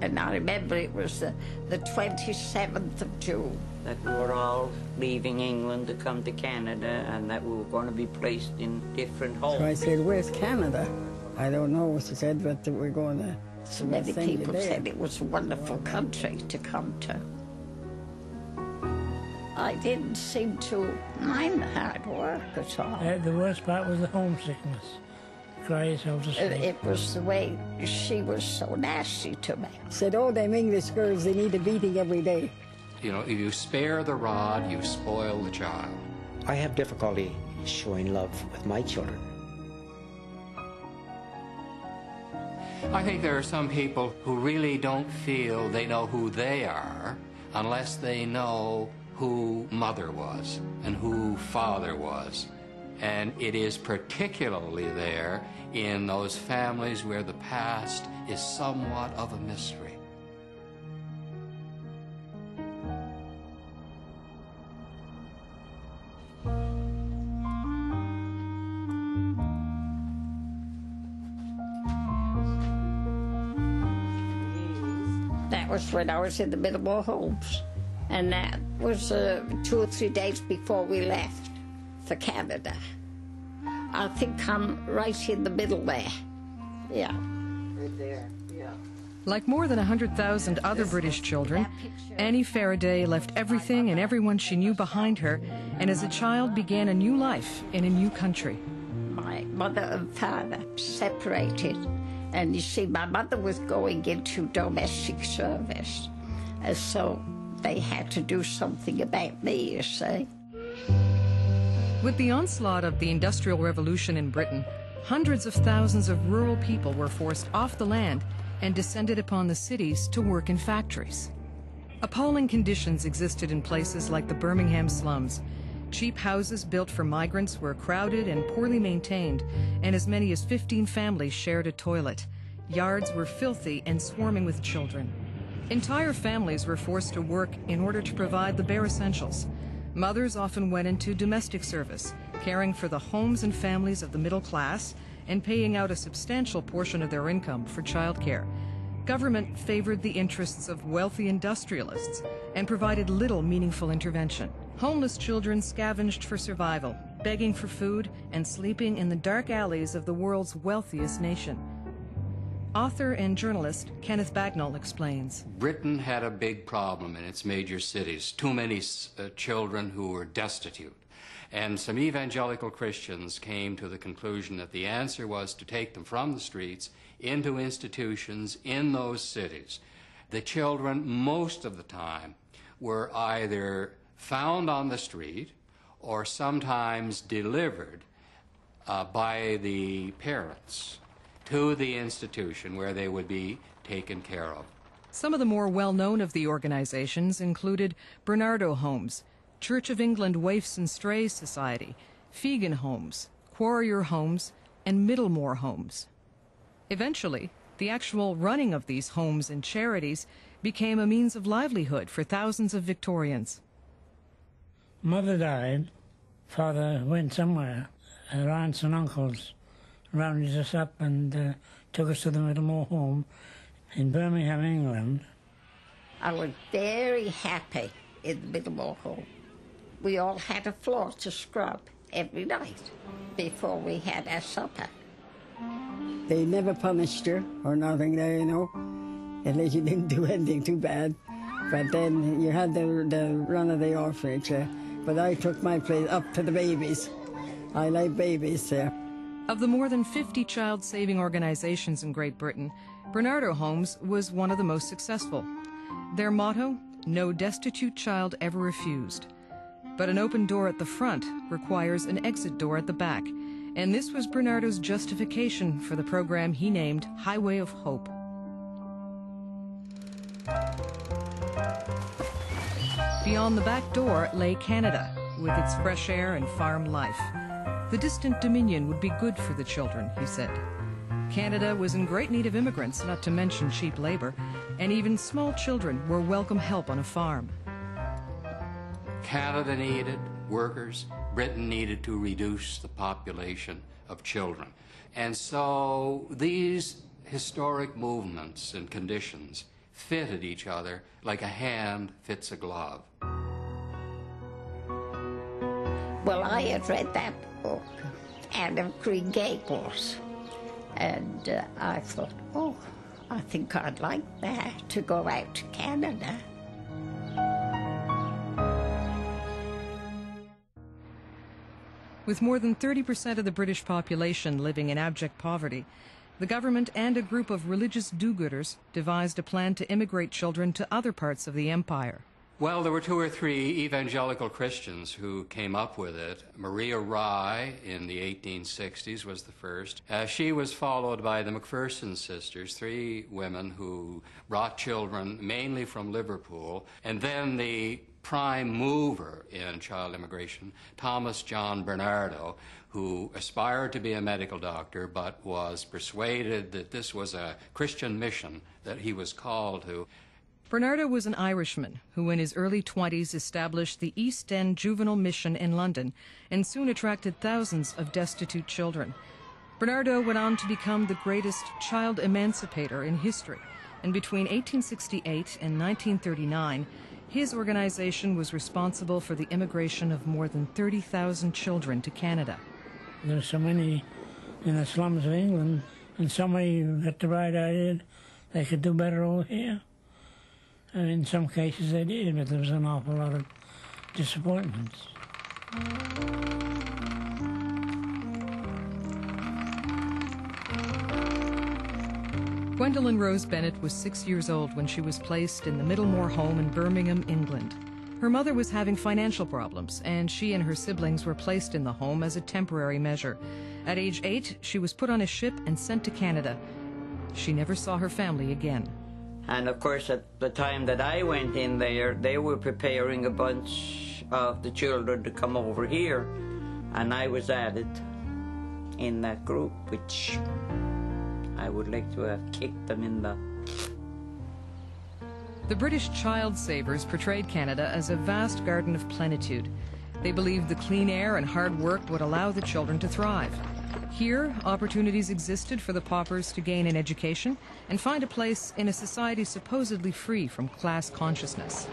And I remember it was the 27th of June. That we were all leaving England to come to Canada, and that we were going to be placed in different homes. So I said, where's Canada? I don't know, she said, but we're going to So many people said it was a wonderful country to come to. I didn't seem to mind the hard work at all. The worst part was the homesickness. Cry yourself to sleep. It was the way she was so nasty to me. Said, oh, them English girls, they need a beating every day. You know, if you spare the rod, you spoil the child. I have difficulty showing love with my children. I think there are some people who really don't feel they know who they are unless they know who mother was and who father was. And it is particularly there in those families where the past is somewhat of a mystery. That was when I was in the Middlemore Homes. And that was 2 or 3 days before we left for Canada. I think I'm right in the middle there. Yeah. Right there, yeah. Like more than 100,000 other British children, Annie Faraday left everything and everyone she knew behind her, and as a child began a new life in a new country. My mother and father separated, and you see, my mother was going into domestic service, and so they had to do something about me, you see. With the onslaught of the Industrial Revolution in Britain, hundreds of thousands of rural people were forced off the land and descended upon the cities to work in factories. Appalling conditions existed in places like the Birmingham slums. Cheap houses built for migrants were crowded and poorly maintained, and as many as 15 families shared a toilet. Yards were filthy and swarming with children. Entire families were forced to work in order to provide the bare essentials. Mothers often went into domestic service, caring for the homes and families of the middle class and paying out a substantial portion of their income for childcare. Government favored the interests of wealthy industrialists and provided little meaningful intervention. Homeless children scavenged for survival, begging for food and sleeping in the dark alleys of the world's wealthiest nation. Author and journalist Kenneth Bagnall explains. Britain had a big problem in its major cities, too many children who were destitute. And some evangelical Christians came to the conclusion that the answer was to take them from the streets into institutions in those cities. The children, most of the time, were either found on the street or sometimes delivered by the parents to the institution where they would be taken care of. Some of the more well-known of the organizations included Bernardo Homes, Church of England Waifs and Strays Society, Fegan Homes, Quarrier Homes, and Middlemore Homes. Eventually, the actual running of these homes and charities became a means of livelihood for thousands of Victorians. Mother died, father went somewhere, her aunts and uncles rounded us up and took us to the Middlemore home in Birmingham, England. I was very happy in the Middlemore home. We all had a floor to scrub every night before we had our supper. They never punished her or nothing there, you know, unless you didn't do anything too bad. But then you had the run of the orphanage. But I took my place up to the babies. I like babies there. Of the more than 50 child-saving organizations in Great Britain, Bernardo Homes was one of the most successful. Their motto, no destitute child ever refused. But an open door at the front requires an exit door at the back, and this was Bernardo's justification for the program he named Highway of Hope. Beyond the back door lay Canada, with its fresh air and farm life. The distant Dominion would be good for the children, he said. Canada was in great need of immigrants, not to mention cheap labor, and even small children were welcome help on a farm. Canada needed workers. Britain needed to reduce the population of children. And so these historic movements and conditions fitted each other like a hand fits a glove. Well, I had read that book, Anne of Green Gables, and I thought, oh, I think I'd like that, to go out to Canada. With more than 30% of the British population living in abject poverty, the government and a group of religious do-gooders devised a plan to immigrate children to other parts of the empire. Well, there were 2 or 3 evangelical Christians who came up with it. Maria Rye in the 1860s was the first. She was followed by the McPherson sisters, 3 women who brought children mainly from Liverpool. And then the prime mover in child immigration, Thomas John Bernardo, who aspired to be a medical doctor but was persuaded that this was a Christian mission that he was called to. Bernardo was an Irishman who in his early 20s established the East End Juvenile Mission in London and soon attracted thousands of destitute children. Bernardo went on to become the greatest child emancipator in history, and between 1868 and 1939, his organization was responsible for the immigration of more than 30,000 children to Canada. There's so many in the slums of England, and somebody got the right idea they could do better over here. And in some cases they did, but there was an awful lot of disappointments. Gwendolyn Rose Bennett was 6 years old when she was placed in the Middlemore home in Birmingham, England. Her mother was having financial problems, and she and her siblings were placed in the home as a temporary measure. At age 8, she was put on a ship and sent to Canada. She never saw her family again. And of course, at the time that I went in there, they were preparing a bunch of the children to come over here. And I was added in that group, which I would like to have kicked them in the... The British child savers portrayed Canada as a vast garden of plenitude. They believed the clean air and hard work would allow the children to thrive. Here, opportunities existed for the paupers to gain an education and find a place in a society supposedly free from class consciousness.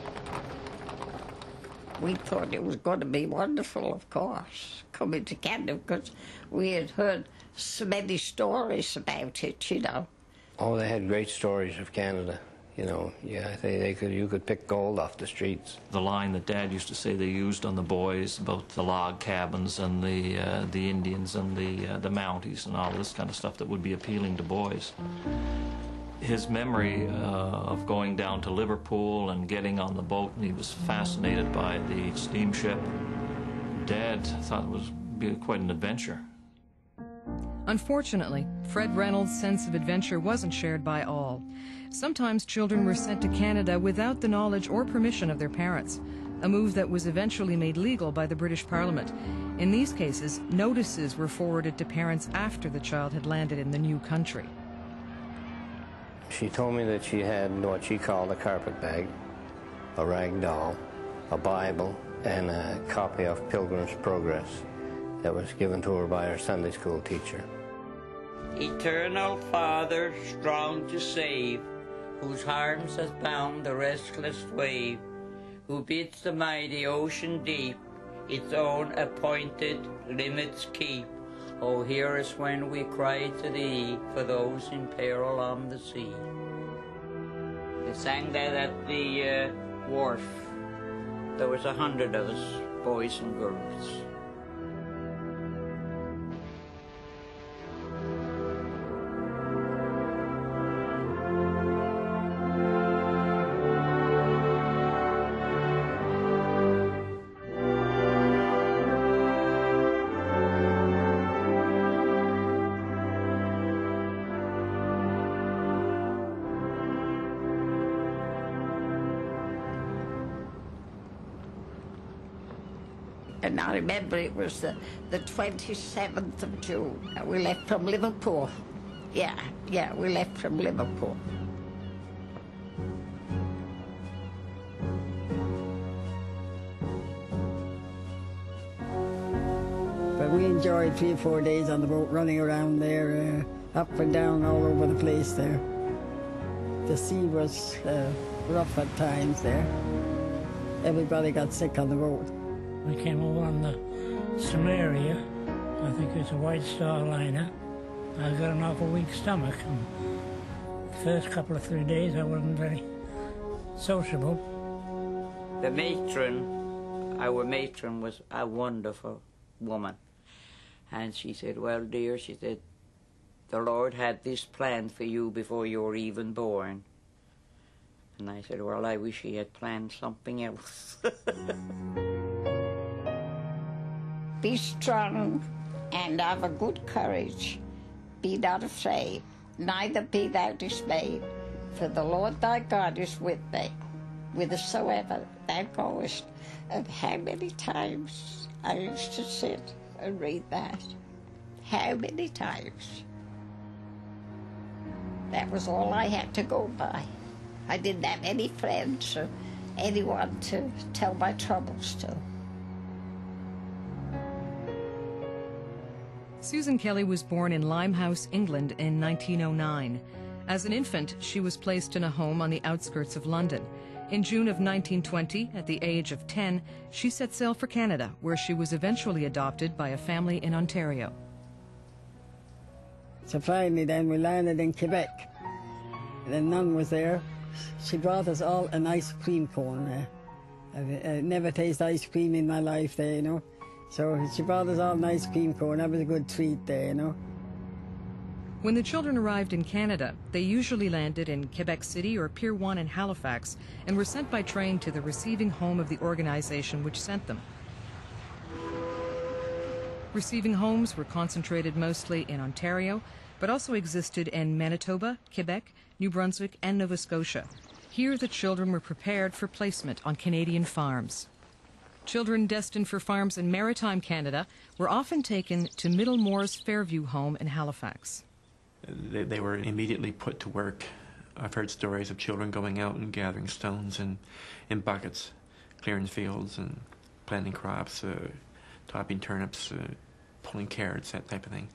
We thought it was going to be wonderful, of course, coming to Canada, because we had heard so many stories about it, you know. Oh, they had great stories of Canada. You know, yeah, you could pick gold off the streets. The line that Dad used to say they used on the boys about the log cabins and the Indians and the Mounties and all this kind of stuff that would be appealing to boys. His memory of going down to Liverpool and getting on the boat, and he was fascinated by the steamship. Dad thought it was be quite an adventure. Unfortunately, Fred Reynolds' sense of adventure wasn't shared by all. Sometimes children were sent to Canada without the knowledge or permission of their parents, a move that was eventually made legal by the British Parliament. In these cases, notices were forwarded to parents after the child had landed in the new country. She told me that she had what she called a carpet bag, a rag doll, a Bible, and a copy of Pilgrim's Progress that was given to her by her Sunday school teacher. Eternal Father, strong to save, whose arms hath bound the restless wave, who bids the mighty ocean deep its own appointed limits keep. Oh, hear us when we cry to thee for those in peril on the sea. They sang that at the wharf. There was 100 of us, boys and girls. And I remember it was the 27th of June. We left from Liverpool. Yeah, we left from Liverpool. But we enjoyed 3 or 4 days on the boat, running around there, up and down all over the place there. The sea was rough at times there. Everybody got sick on the road. We came over on the Samaria. I think it's a White Star liner. I got an awful weak stomach. And the first couple of 3 days I wasn't very sociable. The matron, our matron, was a wonderful woman. And she said, well, dear, she said, the Lord had this planned for you before you were even born. And I said, well, I wish he had planned something else. Be strong and have a good courage. Be not afraid, neither be thou dismayed. For the Lord thy God is with thee, whithersoever thou goest. And how many times I used to sit and read that. How many times? That was all I had to go by. I didn't have any friends or anyone to tell my troubles to. Susan Kelly was born in Limehouse, England in 1909. As an infant, she was placed in a home on the outskirts of London. In June of 1920, at the age of 10, she set sail for Canada, where she was eventually adopted by a family in Ontario. So finally then we landed in Quebec. The nun was there. She brought us all an ice cream cone. I've never tasted ice cream in my life there, you know. So she brought us all an ice cream cone. That was a good treat there, you know. When the children arrived in Canada, they usually landed in Quebec City or Pier 1 in Halifax and were sent by train to the receiving home of the organization which sent them. Receiving homes were concentrated mostly in Ontario, but also existed in Manitoba, Quebec, New Brunswick, and Nova Scotia. Here the children were prepared for placement on Canadian farms. Children destined for farms in maritime Canada were often taken to Middlemore's Fairview home in Halifax. They were immediately put to work. I've heard stories of children going out and gathering stones in buckets, clearing fields and planting crops, topping turnips, pulling carrots, that type of thing.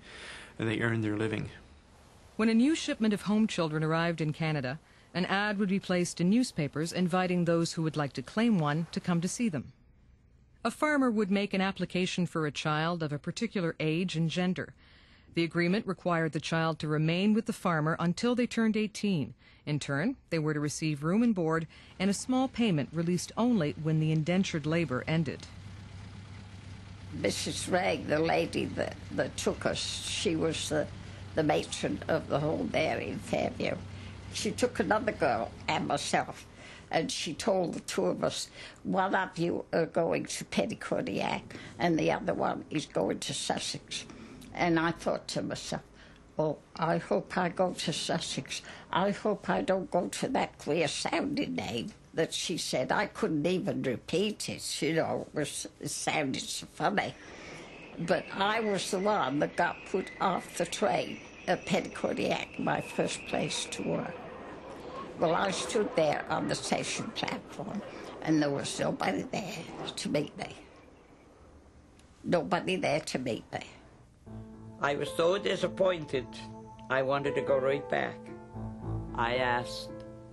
They earned their living. When a new shipment of home children arrived in Canada, an ad would be placed in newspapers inviting those who would like to claim one to come to see them. A farmer would make an application for a child of a particular age and gender. The agreement required the child to remain with the farmer until they turned 18. In turn, they were to receive room and board and a small payment released only when the indentured labor ended. Mrs. Ragg, the lady that took us, she was the matron of the home there in Fairview. She took another girl and myself, and she told the two of us, one of you are going to Petticordiac and the other one is going to Sussex. And I thought to myself, oh, I hope I go to Sussex. I hope I don't go to that queer-sounding name that she said. I couldn't even repeat it, you know, it sounded so funny. But I was the one that got put off the train at Petticordiac, my first place to work. Well, I stood there on the station platform, and there was nobody there to meet me. Nobody there to meet me. I was so disappointed, I wanted to go right back. I asked,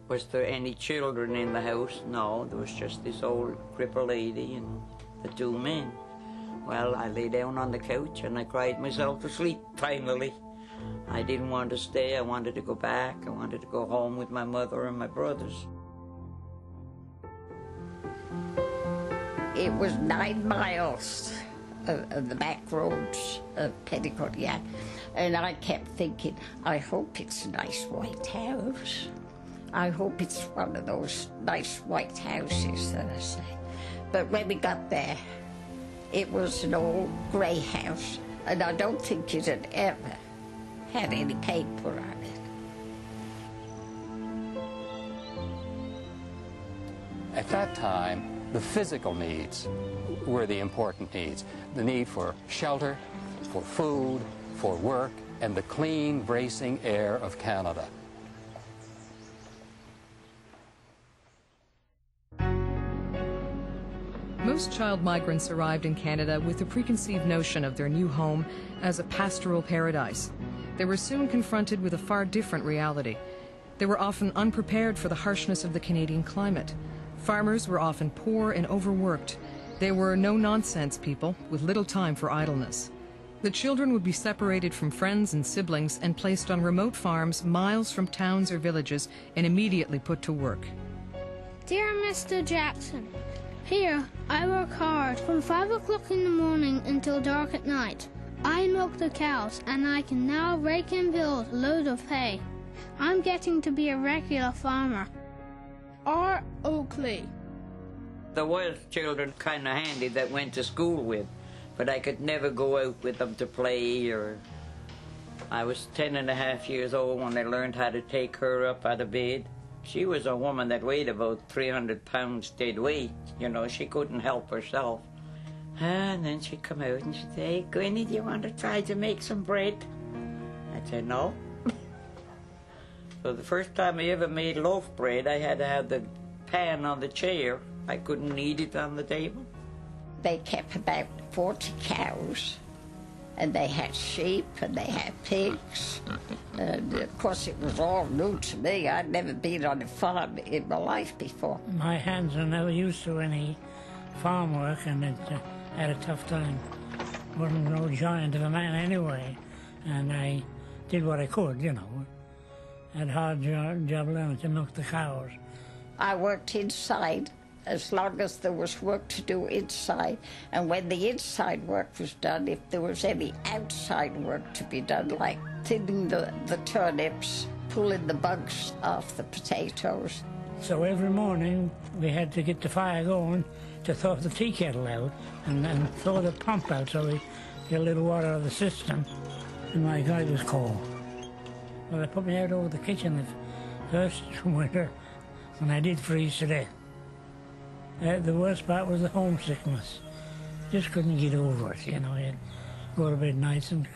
was there any children in the house? No, there was just this old crippled lady and the two men. Well, I lay down on the couch and I cried myself to sleep, finally. I didn't want to stay, I wanted to go back. I wanted to go home with my mother and my brothers. It was 9 miles of the back roads of Petticordiac, and I kept thinking, I hope it's a nice white house. I hope it's one of those nice white houses that I say. But when we got there, it was an old grey house, and I don't think it had ever had any paper on it. At that time, the physical needs were the important needs. The need for shelter, for food, for work, and the clean, bracing air of Canada. Most child migrants arrived in Canada with a preconceived notion of their new home as a pastoral paradise. They were soon confronted with a far different reality. They were often unprepared for the harshness of the Canadian climate. Farmers were often poor and overworked. They were no-nonsense people with little time for idleness. The children would be separated from friends and siblings and placed on remote farms miles from towns or villages and immediately put to work. Dear Mr. Jackson, here I work hard from 5 o'clock in the morning until dark at night. I milk the cows and I can now rake and build a load of hay. I'm getting to be a regular farmer. R. Oakley. There was children kind of handy that went to school with, but I could never go out with them to play. Or I was 10.5 years old when I learned how to take her up out of bed. She was a woman that weighed about 300 pounds dead weight. You know, she couldn't help herself. And then she'd come out and she'd say, "Hey, Granny, do you want to try to make some bread?" I'd say, "No." So the first time I ever made loaf bread, I had to have the pan on the chair. I couldn't eat it on the table. They kept about 40 cows, and they had sheep, and they had pigs. And of course, it was all new to me. I'd never been on a farm in my life before. My hands are never used to any farm work, and it had a tough time. Wasn't no giant of a man anyway, and I did what I could, you know. Had a hard job learning to milk the cows. I worked inside as long as there was work to do inside. And when the inside work was done, if there was any outside work to be done, like thinning the turnips, pulling the bugs off the potatoes. So every morning we had to get the fire going to thaw the tea kettle out and thaw the pump out so we get a little water out of the cistern. And my God, it was cold. Well, they put me out over the kitchen the first winter, and I did freeze to death. The worst part was the homesickness. Just couldn't get over it, you know. You'd go to bed nights and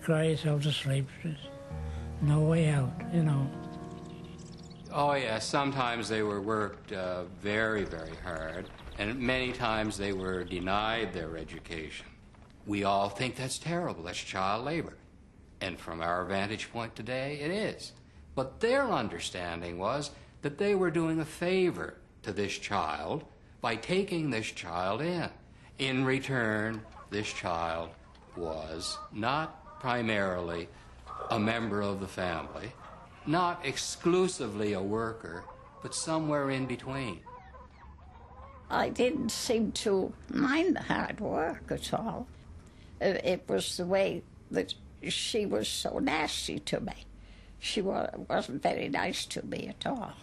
cry yourself to sleep. There's no way out, you know. Oh, yeah, sometimes they were worked very, very hard, and many times they were denied their education. We all think that's terrible, that's child labor. And from our vantage point today, it is. But their understanding was that they were doing a favor to this child by taking this child in. In return, this child was not primarily a member of the family, not exclusively a worker, but somewhere in between. I didn't seem to mind the hard work at all. It was the way that she was so nasty to me. She wasn't very nice to me at all.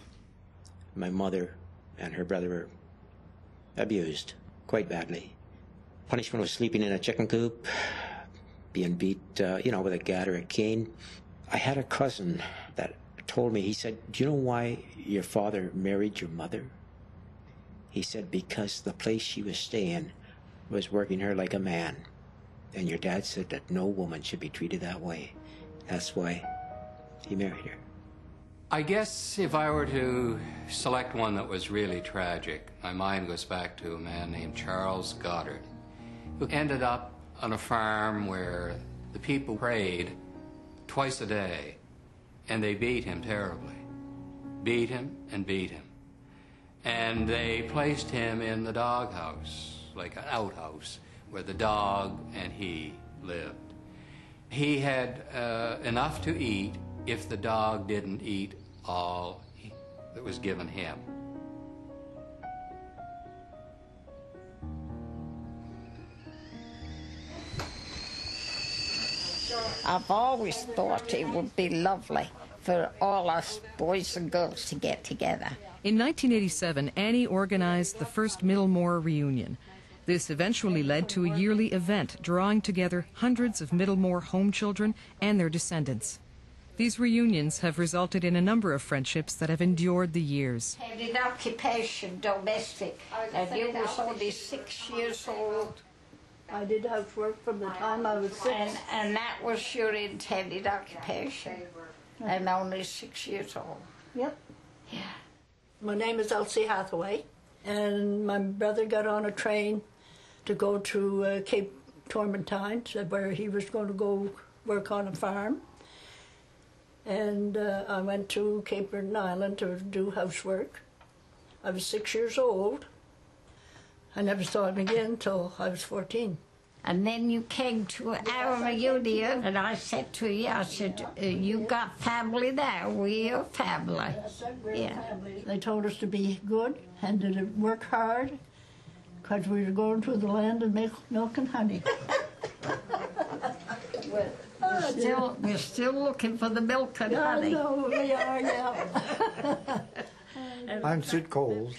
My mother and her brother were abused quite badly. Punishment was sleeping in a chicken coop, being beat, with a gat or a cane. I had a cousin that told me, he said, "Do you know why your father married your mother?" He said, "Because the place she was staying was working her like a man. And your dad said that no woman should be treated that way. That's why he married her." I guess if I were to select one that was really tragic, my mind goes back to a man named Charles Goddard, who ended up on a farm where the people prayed twice a day, and they beat him terribly. Beat him and beat him. And they placed him in the doghouse, like an outhouse, where the dog and he lived. He had enough to eat if the dog didn't eat all that was given him. I've always thought it would be lovely for all us boys and girls to get together. In 1987, Annie organized the first Middlemore reunion. This eventually led to a yearly event drawing together hundreds of Middlemore home children and their descendants. These reunions have resulted in a number of friendships that have endured the years. Headed occupation, domestic, and you was only 6 years old. I did housework from the time I was 6. And that was your intended occupation, and only 6 years old. Yep. Yeah. My name is Elsie Hathaway, and my brother got on a train to go to Cape Tormentine, where he was going to go work on a farm. And I went to Cape Breton Island to do housework. I was 6 years old. I never saw him again until I was 14. And then you came to our reunion, and I said to you, I said, you got family there, we're family. They told us to be good and to work hard, because we were going to the land of milk and honey. We're still looking for the milk and honey. No, we are, yeah. I'm Sid Coles,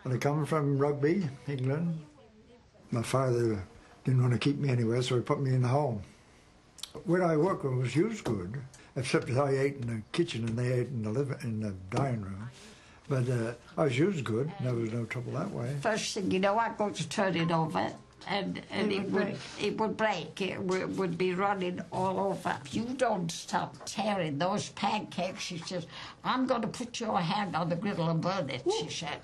and I come from Rugby, England. My father didn't want to keep me anywhere, so he put me in the home. Where I worked was used good, except that I ate in the kitchen and they ate in the dining room. But I was used good, and there was no trouble that way. First thing you know, I go to turn it over, and it would break. It would be running all over. If you don't stop tearing those pancakes, she says, I'm going to put your hand on the griddle and burn it, she said.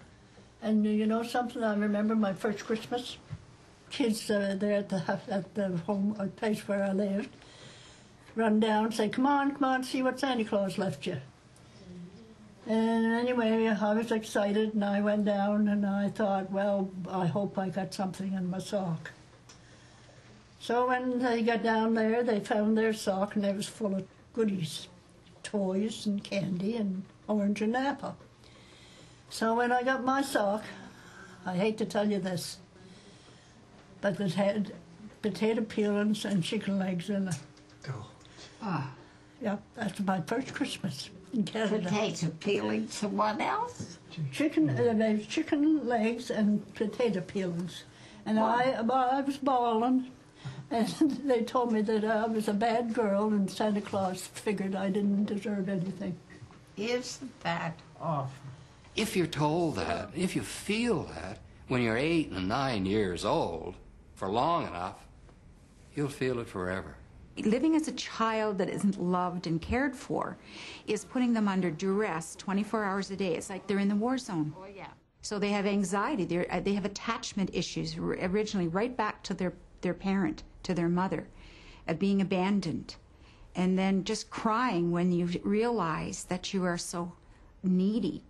And you know something? I remember my first Christmas. Kids there at the home place where I lived run down and say, come on, see what Santa Claus left you. And anyway, I was excited, and I went down, and I thought, well, I hope I got something in my sock. So when they got down there, they found their sock, and it was full of goodies, toys and candy and orange and apple. So when I got my sock, I hate to tell you this, but it had potato peelings and chicken legs in it. Oh. Yeah, that's my first Christmas in Canada. Potato peelings and what else? Chicken legs and potato peelings. And I was bawling, and they told me that I was a bad girl, and Santa Claus figured I didn't deserve anything. Isn't that awful? If you're told that, if you feel that, when you're 8 and 9 years old, for long enough, you'll feel it forever. Living as a child that isn't loved and cared for is putting them under duress 24 hours a day. It's like they're in the war zone. Oh, yeah. So they have anxiety. They have attachment issues originally right back to their parent, to their mother, being abandoned. And then just crying when you realize that you are so needy.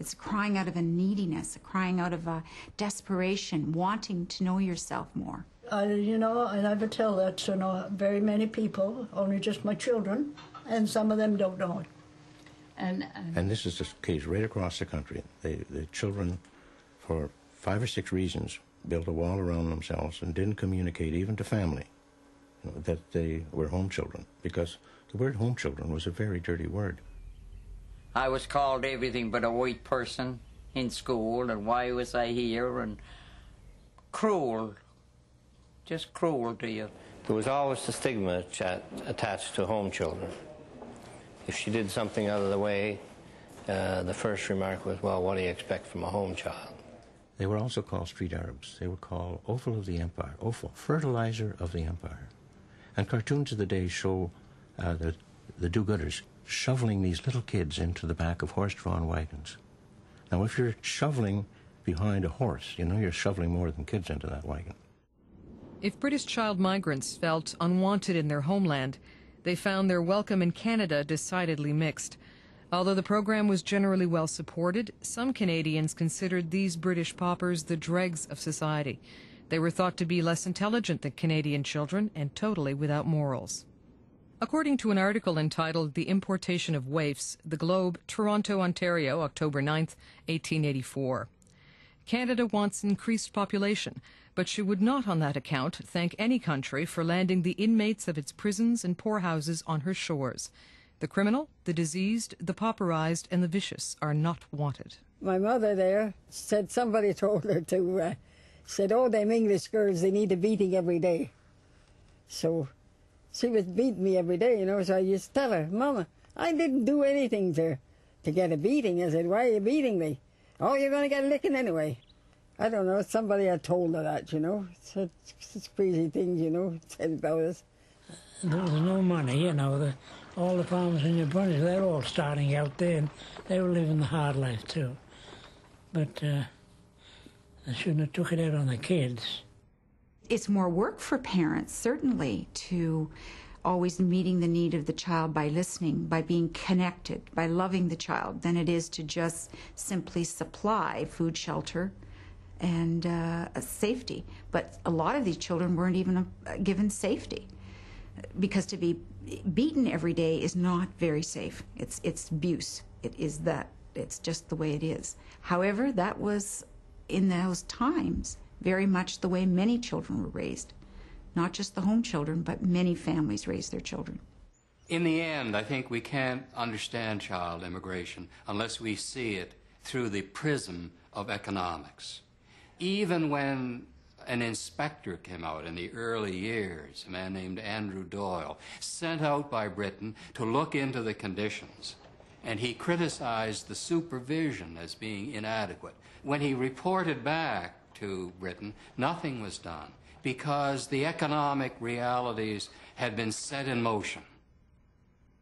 It's crying out of a neediness, crying out of a desperation, wanting to know yourself more. You know, I never tell that to very many people, only just my children, and some of them don't know it. And this is the case right across the country. The children, for 5 or 6 reasons, built a wall around themselves and didn't communicate even to family that they were home children, because the word home children was a very dirty word. I was called everything but a white person in school, and why was I here, and cruel, just cruel to you. There was always the stigma attached to home children. If she did something out of the way, the first remark was, well, what do you expect from a home child? They were also called street Arabs. They were called offal of the empire, offal, fertilizer of the empire. And cartoons of the day show the do-gooders shoveling these little kids into the back of horse-drawn wagons. Now, if you're shoveling behind a horse, you know you're shoveling more than kids into that wagon. If British child migrants felt unwanted in their homeland, they found their welcome in Canada decidedly mixed. Although the program was generally well supported, some Canadians considered these British paupers the dregs of society. They were thought to be less intelligent than Canadian children and totally without morals. According to an article entitled The Importation of Waifs, The Globe, Toronto, Ontario, October 9th, 1884. Canada wants increased population, but she would not on that account thank any country for landing the inmates of its prisons and poorhouses on her shores. The criminal, the diseased, the pauperized, and the vicious are not wanted. My mother there said somebody told her to, said, oh, them English girls, they need a beating every day. So she was beating me every day, so I used to tell her, Mama, I didn't do anything to get a beating. I said, why are you beating me? Oh, you're going to get a licking anyway. I don't know, somebody had told her that, Such crazy things, said about us. There was no money, all the farmers in New Brunswick, they're all starting out there, and they were living the hard life too. But they shouldn't have took it out on the kids. It's more work for parents, certainly, to always meeting the need of the child by listening, by being connected, by loving the child, than it is to just simply supply food, shelter, and safety. But a lot of these children weren't even given safety, because to be beaten every day is not very safe. It's abuse. It's just the way it is. However, that was, in those times, very much the way many children were raised. Not just the home children, but many families raised their children. In the end, I think we can't understand child immigration unless we see it through the prism of economics. Even when an inspector came out in the early years, a man named Andrew Doyle, sent out by Britain to look into the conditions, and he criticized the supervision as being inadequate. When he reported back to Britain, nothing was done, because the economic realities had been set in motion.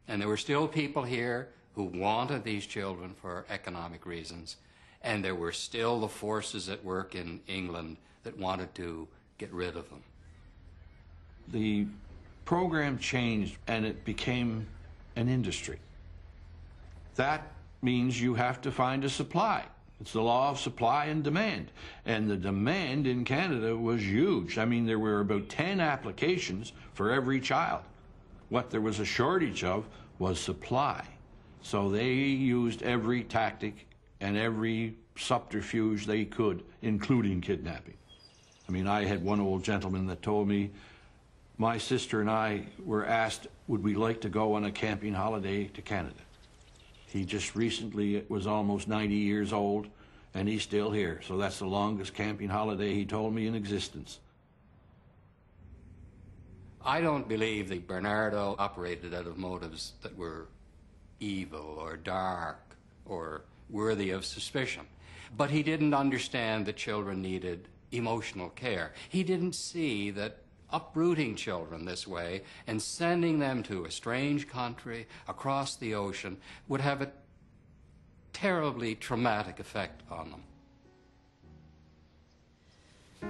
And there were still people here who wanted these children for economic reasons, and there were still the forces at work in England that wanted to get rid of them. The program changed and it became an industry. That means you have to find a supply. It's the law of supply and demand. And the demand in Canada was huge. I mean, there were about 10 applications for every child. What there was a shortage of was supply. So they used every tactic and every subterfuge they could, including kidnapping. I mean, I had one old gentleman that told me, my sister and I were asked, would we like to go on a camping holiday to Canada? He just recently was almost 90 years old, and he's still here. So that's the longest camping holiday, he told me, in existence. I don't believe that Bernardo operated out of motives that were evil or dark or worthy of suspicion. But he didn't understand that children needed emotional care. He didn't see that uprooting children this way and sending them to a strange country across the ocean would have a terribly traumatic effect on them.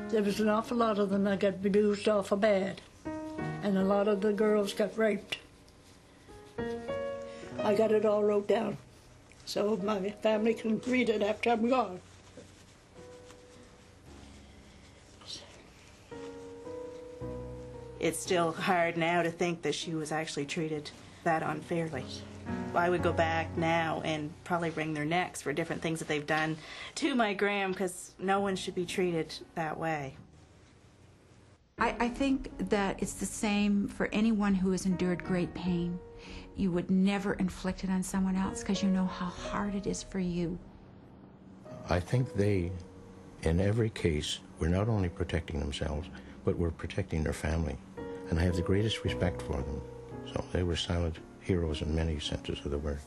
There was an awful lot of them that got abused awful bad, and a lot of the girls got raped. I got it all wrote down, so my family can read it after I'm gone. It's still hard now to think that she was actually treated that unfairly. I would go back now and probably wring their necks for different things that they've done to my Graham, because no one should be treated that way. I think that it's the same for anyone who has endured great pain. You would never inflict it on someone else because you know how hard it is for you. I think they, in every case, were not only protecting themselves, but were protecting their family. And I have the greatest respect for them. So they were silent heroes in many senses of the word.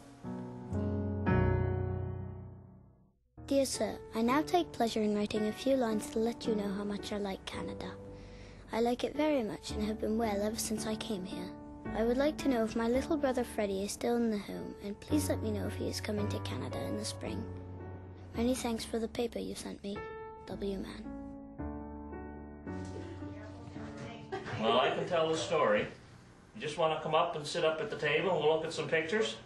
Dear Sir, I now take pleasure in writing a few lines to let you know how much I like Canada. I like it very much and have been well ever since I came here. I would like to know if my little brother Freddie is still in the home, and please let me know if he is coming to Canada in the spring. Many thanks for the paper you sent me. W. Mann. Well, I can tell the story. You just want to come up and sit up at the table and we'll look at some pictures?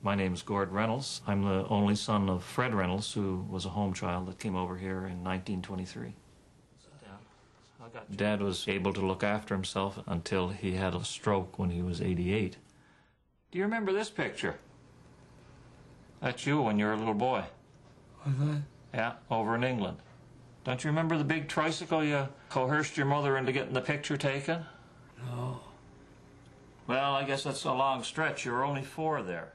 My name's Gord Reynolds. I'm the only son of Fred Reynolds, who was a home child that came over here in 1923. Dad was able to look after himself until he had a stroke when he was 88. Do you remember this picture? That's you when you were a little boy. Was that? Yeah, over in England. Don't you remember the big tricycle you coerced your mother into getting the picture taken? No. Well, I guess that's a long stretch. You were only 4 there.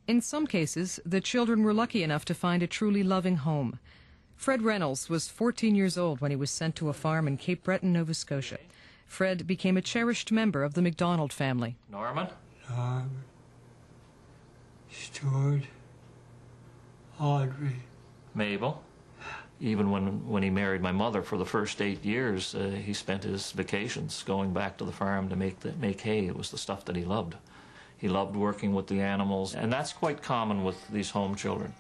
In some cases, the children were lucky enough to find a truly loving home. Fred Reynolds was 14 years old when he was sent to a farm in Cape Breton, Nova Scotia. Fred became a cherished member of the MacDonald family. Norman? Norman. Stuart. Audrey. Mabel? Even when he married my mother, for the first 8 years, he spent his vacations going back to the farm to make hay. It was the stuff that he loved. He loved working with the animals, and that's quite common with these home children.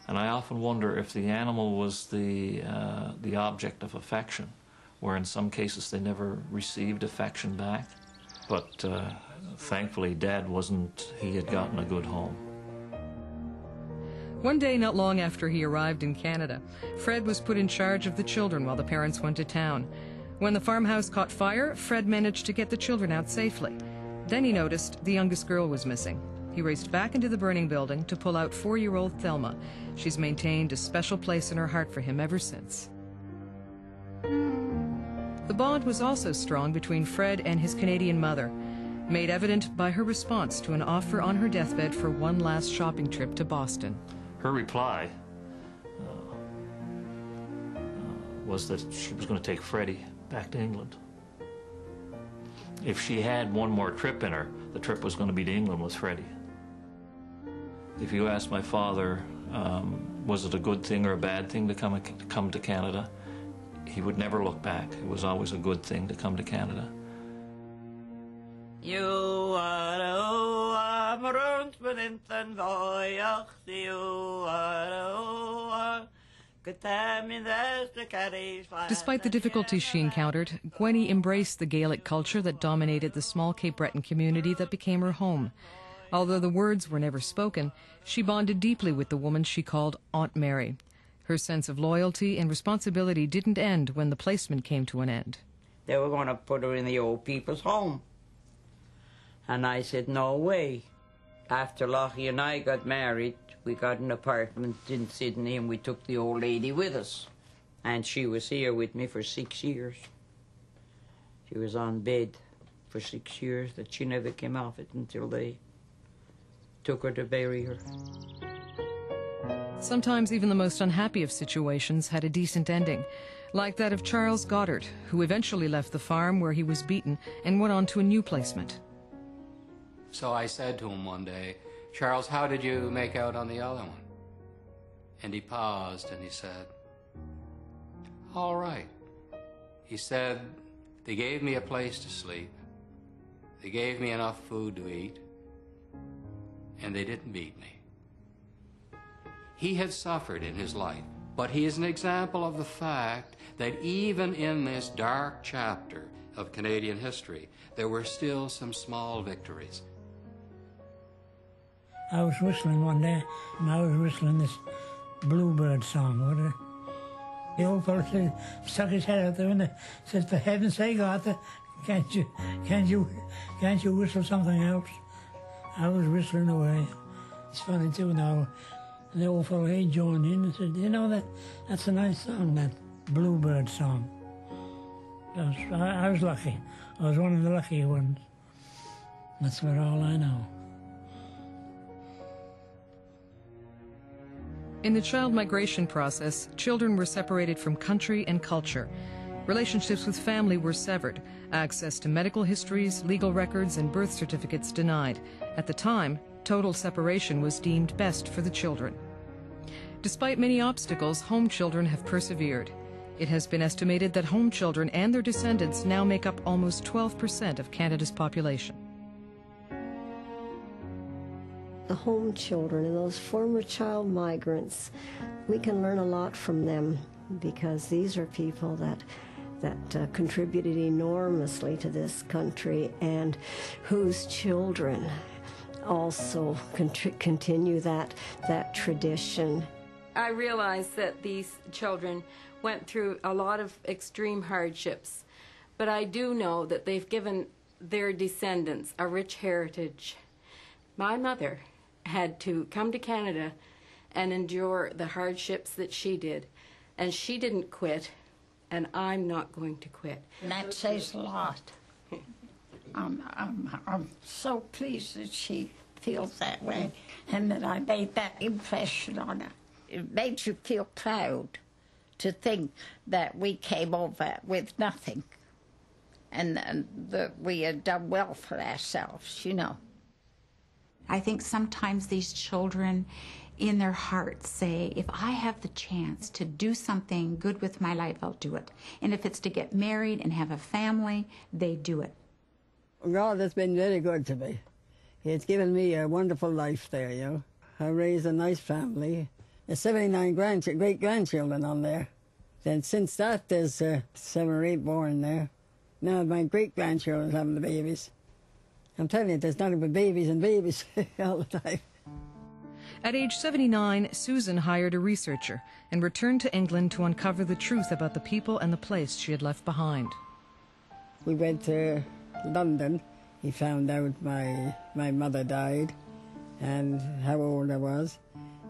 And I often wonder if the animal was the object of affection, where in some cases they never received affection back. but thankfully Dad wasn't, he had gotten a good home. One day not long after he arrived in Canada, Fred was put in charge of the children while the parents went to town. When the farmhouse caught fire, Fred managed to get the children out safely. Then he noticed the youngest girl was missing. He raced back into the burning building to pull out 4-year-old Thelma. She's maintained a special place in her heart for him ever since. The bond was also strong between Fred and his Canadian mother, made evident by her response to an offer on her deathbed for one last shopping trip to Boston. Her reply was that she was going to take Freddie back to England. If she had one more trip in her, the trip was going to be to England with Freddie. If you ask my father, was it a good thing or a bad thing to come to Canada, he would never look back. It was always a good thing to come to Canada. Despite the difficulties she encountered, Gwenny embraced the Gaelic culture that dominated the small Cape Breton community that became her home. Although the words were never spoken, she bonded deeply with the woman she called Aunt Mary. Her sense of loyalty and responsibility didn't end when the placement came to an end. They were going to put her in the old people's home. And I said, no way. After Lockie and I got married, we got an apartment in Sydney and we took the old lady with us. And she was here with me for 6 years. She was on bed for 6 years, that she never came off it until they took her to bury her. Sometimes even the most unhappy of situations had a decent ending, like that of Charles Goddard, who eventually left the farm where he was beaten and went on to a new placement. So I said to him one day, Charles, how did you make out on the other one? And he paused and he said, all right. He said, they gave me a place to sleep, they gave me enough food to eat, and they didn't beat me. He had suffered in his life, but he is an example of the fact that even in this dark chapter of Canadian history, there were still some small victories. I was whistling one day, and I was whistling this bluebird song. The old fellow stuck his head out the window, said, "For heaven's sake, Arthur, can't you whistle something else?" I was whistling away. It's funny too now. The old fellow, he joined in and said, "You know that's a nice song, that bluebird song." I was lucky. I was one of the lucky ones. That's about all I know. In the child migration process, children were separated from country and culture. Relationships with family were severed, access to medical histories, legal records, and birth certificates denied. At the time, total separation was deemed best for the children. Despite many obstacles, home children have persevered. It has been estimated that home children and their descendants now make up almost 12% of Canada's population. The home children and those former child migrants, we can learn a lot from them, because these are people that contributed enormously to this country and whose children also continue that tradition. I realize that these children went through a lot of extreme hardships, but I do know that they've given their descendants a rich heritage. My mother had to come to Canada and endure the hardships that she did, and she didn't quit, and I'm not going to quit. And that says a lot. I'm so pleased that she feels that way and that I made that impression on her. It made you feel proud to think that we came over with nothing and that we had done well for ourselves, you know. I think sometimes these children in their hearts say, if I have the chance to do something good with my life, I'll do it. And if it's to get married and have a family, they do it. God has been very good to me. He's given me a wonderful life there, you know. I raised a nice family. There's 79 great-grandchildren on there. Then since that, there's 7 or 8 born there. Now my great-grandchildren having the babies. I'm telling you, there's nothing but babies and babies all the time. At age 79, Susan hired a researcher and returned to England to uncover the truth about the people and the place she had left behind. We went to London. He found out my mother died and how old I was.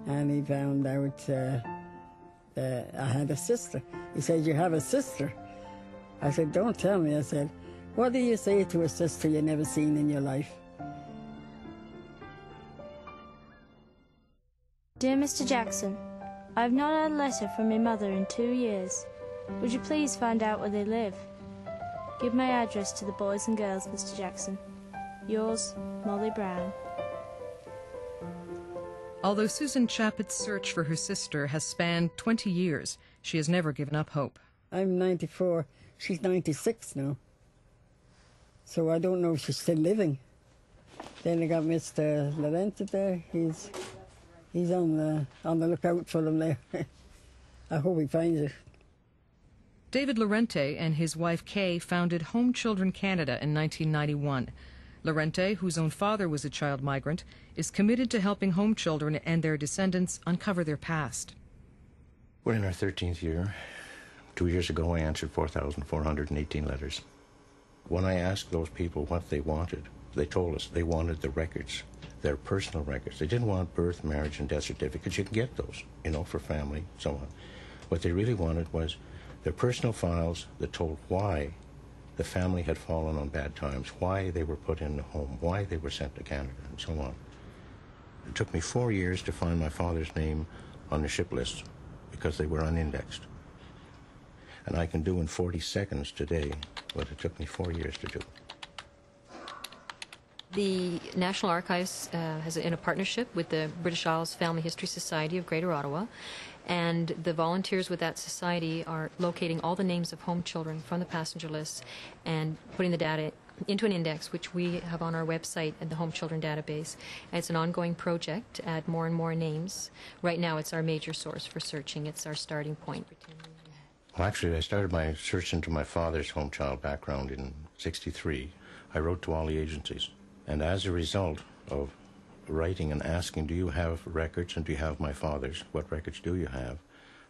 And he found out I had a sister. He said, "You have a sister?" I said, "Don't tell me." I said, "What do you say to a sister you never seen in your life?" Dear Mr. Jackson, I have not had a letter from my mother in 2 years. Would you please find out where they live? Give my address to the boys and girls, Mr. Jackson. Yours, Molly Brown. Although Susan Chappett's search for her sister has spanned 20 years, she has never given up hope. I'm 94. She's 96 now. So I don't know if she's still living. Then I got Mr. Lorente there. He's on the lookout for them there. I hope he finds it. David Lorente and his wife Kay founded Home Children Canada in 1991. Lorente, whose own father was a child migrant, is committed to helping home children and their descendants uncover their past. We're in our 13th year. 2 years ago, I answered 4,418 letters. When I asked those people what they wanted, they told us they wanted the records, their personal records. They didn't want birth, marriage, and death certificates. You can get those, for family, so on. What they really wanted was their personal files that told why the family had fallen on bad times, why they were put in the home, why they were sent to Canada, and so on. It took me 4 years to find my father's name on the ship list because they were unindexed. And I can do in 40 seconds today what it took me 4 years to do. The National Archives has in a partnership with the British Isles Family History Society of Greater Ottawa, and the volunteers with that society are locating all the names of home children from the passenger lists and putting the data into an index, which we have on our website at the Home Children Database. And it's an ongoing project to add more and more names. Right now it's our major source for searching. It's our starting point. Well, actually, I started my search into my father's home child background in '63. I wrote to all the agencies. And as a result of writing and asking, do you have records and do you have my father's? What records do you have?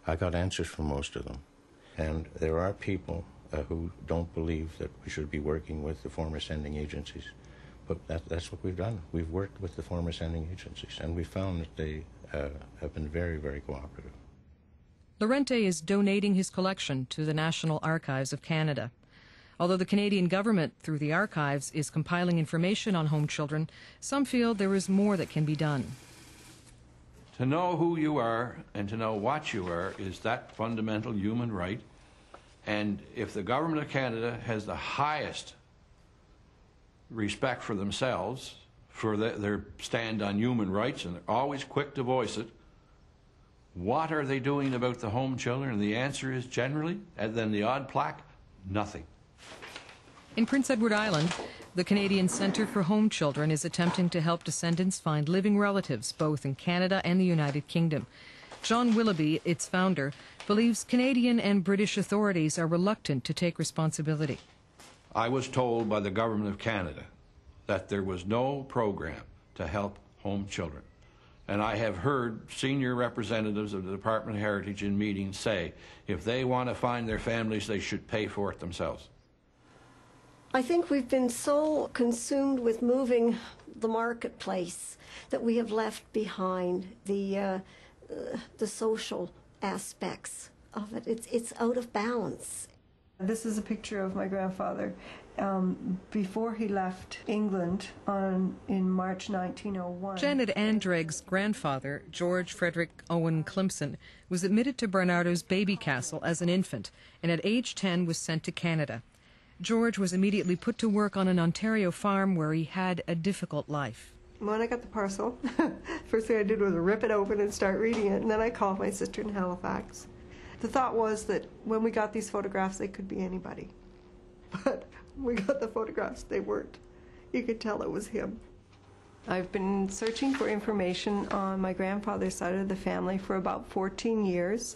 I got answers from most of them. And there are people who don't believe that we should be working with the former sending agencies. But that's what we've done. We've worked with the former sending agencies, and we found that they have been very, very cooperative. Lorente is donating his collection to the National Archives of Canada. Although the Canadian government, through the archives, is compiling information on home children, some feel there is more that can be done. To know who you are and to know what you are is that fundamental human right. And if the government of Canada has the highest respect for themselves, for their stand on human rights, and they're always quick to voice it, what are they doing about the home children? And the answer is generally, and then the odd plaque, nothing. In Prince Edward Island, the Canadian Centre for Home Children is attempting to help descendants find living relatives both in Canada and the United Kingdom. John Willoughby, its founder, believes Canadian and British authorities are reluctant to take responsibility. I was told by the Government of Canada that there was no program to help home children. And I have heard senior representatives of the Department of Heritage in meetings say if they want to find their families, they should pay for it themselves. I think we've been so consumed with moving the marketplace that we have left behind the social aspects of it. It's out of balance. This is a picture of my grandfather before he left England in March 1901. Janet Andregg's grandfather, George Frederick Owen Clemson, was admitted to Barnardo's baby castle as an infant and at age 10 was sent to Canada. George was immediately put to work on an Ontario farm where he had a difficult life. When I got the parcel, first thing I did was rip it open and start reading it, and then I called my sister in Halifax. The thought was that when we got these photographs, they could be anybody. But when we got the photographs, they weren't. You could tell it was him. I've been searching for information on my grandfather's side of the family for about 14 years.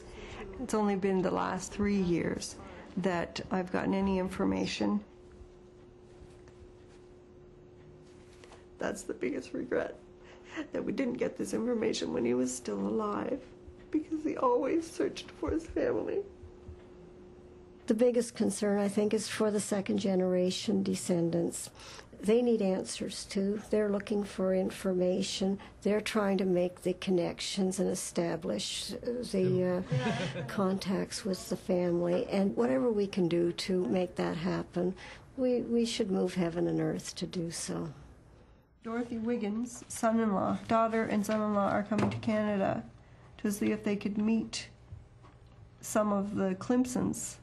It's only been the last 3 years that I've gotten any information. That's the biggest regret, that we didn't get this information when he was still alive, because he always searched for his family. The biggest concern, I think, is for the second-generation descendants. They need answers, too. They're looking for information. They're trying to make the connections and establish the contacts with the family. And whatever we can do to make that happen, we should move heaven and earth to do so. Dorothy Wiggins' son-in-law, daughter and son-in-law are coming to Canada to see if they could meet some of the Clemsons.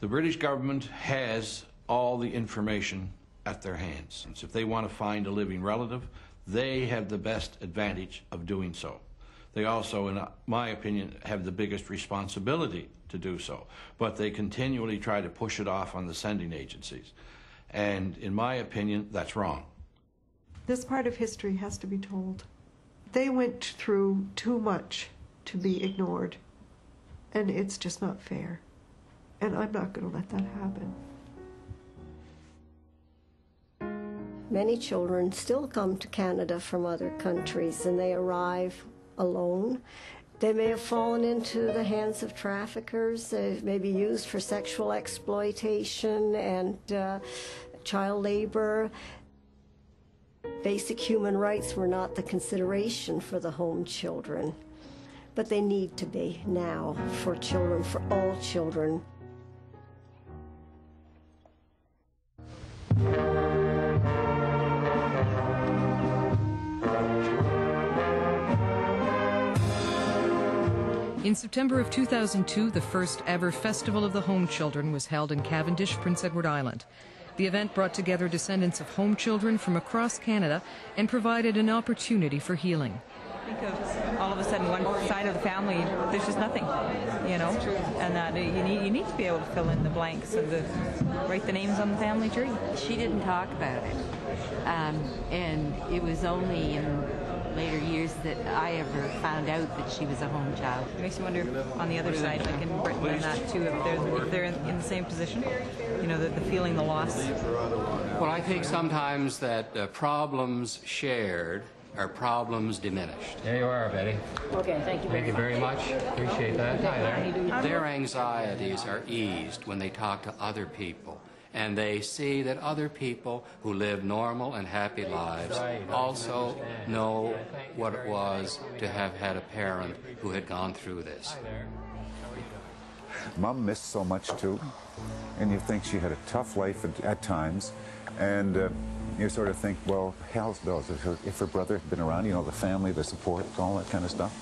The British government has all the information at their hands. And so if they want to find a living relative, they have the best advantage of doing so. They also, in my opinion, have the biggest responsibility to do so. But they continually try to push it off on the sending agencies. And in my opinion, that's wrong. This part of history has to be told. They went through too much to be ignored, and it's just not fair. And I'm not going to let that happen. Many children still come to Canada from other countries, and they arrive alone. They may have fallen into the hands of traffickers. They may be used for sexual exploitation and child labor. Basic human rights were not the consideration for the home children, but they need to be now for children, for all children. In September of 2002, the first ever Festival of the Home Children was held in Cavendish, Prince Edward Island. The event brought together descendants of home children from across Canada and provided an opportunity for healing. Think of all of a sudden one side of the family, there's just nothing, you know, and that you need to be able to fill in the blanks and write the names on the family tree. She didn't talk about it, and it was only in later years that I ever found out that she was a home child. It makes you wonder on the other side, like in Britain and that too, if they're in the same position, you know, the feeling the loss. Well, I think sometimes that problems shared are problems diminished. There you are, Betty. Okay, thank you very much. Appreciate that. Hi there. Their anxieties are eased when they talk to other people, and they see that other people who live normal and happy lives also know what it was to have had a parent who had gone through this. Mom missed so much too, and you think she had a tough life at times, and you sort of think, well, hell knows if her brother had been around, you know, the family, the support, all that kind of stuff.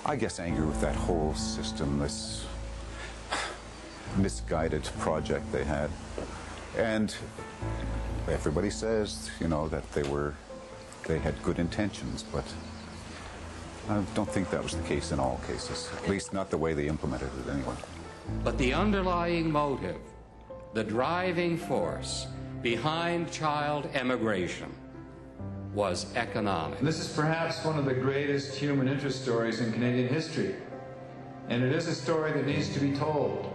I guess angry with that whole system, this misguided project they had. And everybody says, you know, that they had good intentions, but I don't think that was the case in all cases, at least not the way they implemented it anyway. But the underlying motive, the driving force behind child emigration was economic. This is perhaps one of the greatest human interest stories in Canadian history, and it is a story that needs to be told.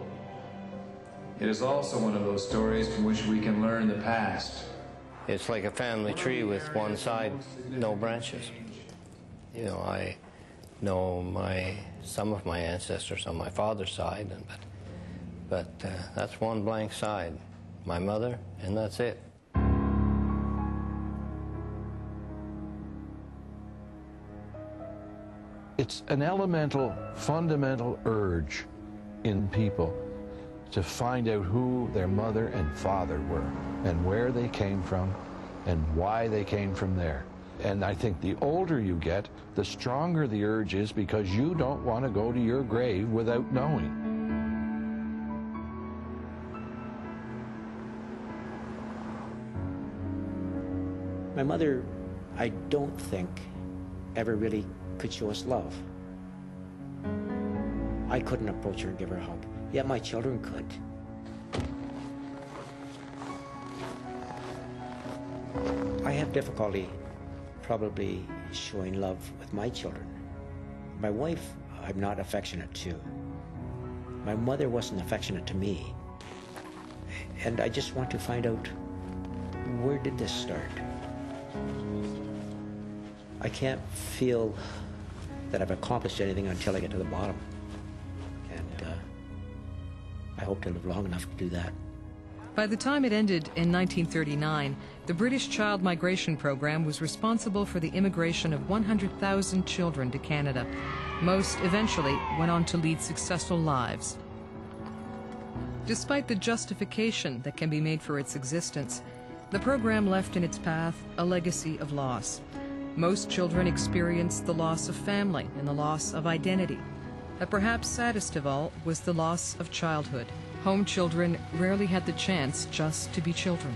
It is also one of those stories from which we can learn the past. It's like a family tree with one side, no branches. You know, I know some of my ancestors on my father's side, but that's one blank side. My mother, and that's it. It's an elemental, fundamental urge in people to find out who their mother and father were, and where they came from, and why they came from there. And I think the older you get, the stronger the urge is, because you don't want to go to your grave without knowing. My mother, I don't think, ever really could show us love. I couldn't approach her and give her a hug, yet my children could. I have difficulty probably showing love with my children. My wife, I'm not affectionate to. My mother wasn't affectionate to me. And I just want to find out, where did this start? I can't feel that I've accomplished anything until I get to the bottom. And I hope to live long enough to do that. By the time it ended in 1939, the British child migration program was responsible for the immigration of 100,000 children to Canada. Most eventually went on to lead successful lives. Despite the justification that can be made for its existence, the program left in its path a legacy of loss. Most children experienced the loss of family and the loss of identity. But perhaps saddest of all was the loss of childhood. Home children rarely had the chance just to be children.